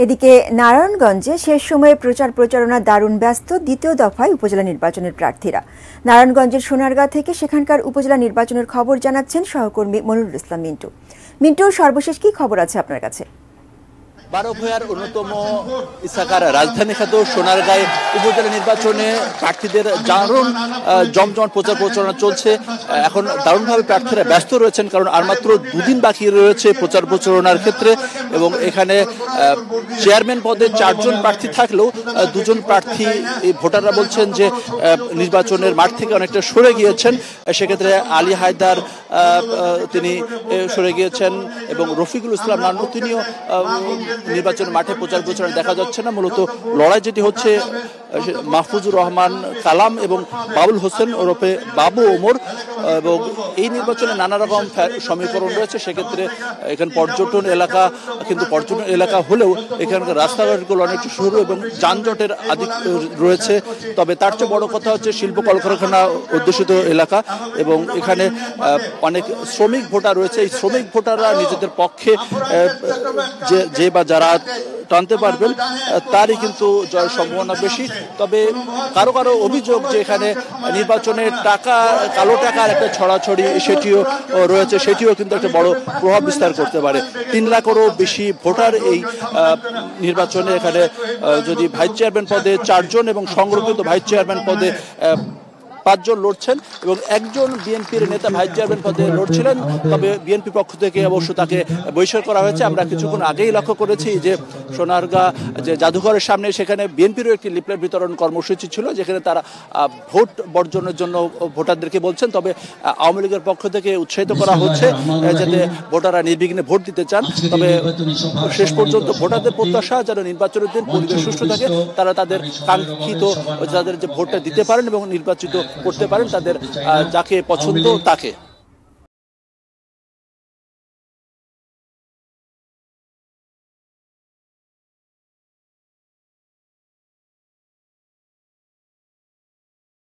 এদিকে নারায়ণগঞ্জে শেষ সময়ে প্রচারণা দারুণ ব্যস্ত দ্বিতীয় দফায় উপজেলা নির্বাচনের প্রার্থীরা। নারায়ণগঞ্জের সোনারগাঁ থেকে সেখানকার উপজেলা নির্বাচনের খবর জানাচ্ছেন সহকর্মী মনিরুল ইসলাম মিন্টু। সর্বশেষ কি খবর আছে আপনার কাছে? বারোভূঁইয়ার অন্যতম ইসাকার রাজধানী খ্যাত সোনারগাঁয় উপজেলা নির্বাচনে প্রার্থীদের দারুণ জমজমাট প্রচারণা চলছে। এখন দারুণভাবে প্রার্থীরা ব্যস্ত রয়েছেন, কারণ আর মাত্র দুদিন বাকি রয়েছে প্রচারণার ক্ষেত্রে। এবং এখানে চেয়ারম্যান পদে 4 জন প্রার্থী থাকলেও 2 জন প্রার্থী ভোটাররা বলছেন যে নির্বাচনের মাঠ থেকে অনেকটা সরে গিয়েছেন। সেক্ষেত্রে আলী হায়দার তিনি সরে গিয়েছেন এবং রফিকুল ইসলাম নান্নু তিনিও নির্বাচনের মাঠে প্রচারণা দেখা যাচ্ছে না। মূলত লড়াই যেটি হচ্ছে মাহফুজুর রহমান কালাম এবং বাবুল হোসেন ওরফে বাবু ওমর। এবং এই নির্বাচনে নানা রকম সমীকরণ রয়েছে। সেক্ষেত্রে এখানে পর্যটন এলাকা হলেও এখানকার রাস্তাঘাটগুলো অনেকটা সরু এবং যানজটের আধিক রয়েছে। তবে তার চেয়ে বড় কথা হচ্ছে শিল্প কলকারখানা অধ্যুষিত এলাকা এবং এখানে অনেক শ্রমিক ভোটার রয়েছে। এই শ্রমিক ভোটাররা নিজেদের পক্ষে যে বা যারা টানতে পারবেন তারই কিন্তু জয়ের সম্ভাবনা বেশি। তবে কারো অভিযোগ যে এখানে নির্বাচনের কালো টাকার একটা ছড়াছড়ি সেটিও রয়েছে, সেটিও কিন্তু একটা বড় প্রভাব বিস্তার করতে পারে। 3 লাখেরও বেশি ভোটার এই নির্বাচনে। এখানে যদি ভাইস চেয়ারম্যান পদে 4 জন এবং সংরক্ষিত ভাইস চেয়ারম্যান পদে 5 জন লড়ছেন এবং একজন বিএনপির নেতা ভাইস চেয়ারম্যান পদে লড়ছিলেন। তবে বিএনপি পক্ষ থেকে অবশ্য তাকে বহিষ্কার করা হয়েছে। আমরা কিছুক্ষণ আগেই লক্ষ্য করেছি যে সোনারগাঁ যে জাদুঘরের সামনে সেখানে বিএনপিরও একটি লিফলেট বিতরণ কর্মসূচি ছিল, যেখানে তারা ভোট বর্জনের জন্য ভোটারদেরকে বলছেন। তবে আওয়ামী লীগের পক্ষ থেকে উৎসাহিত করা হচ্ছে যাতে ভোটাররা নির্বিঘ্নে ভোট দিতে চান। তবে শেষ পর্যন্ত ভোটারদের প্রত্যাশা যেন নির্বাচনের দিন পরিবেশ সুষ্ঠু থাকে, তারা তাদের কাঙ্ক্ষিত যে ভোটটা দিতে পারেন এবং নির্বাচিত করতে পারেন তাদের যাকে পছন্দ তাকে।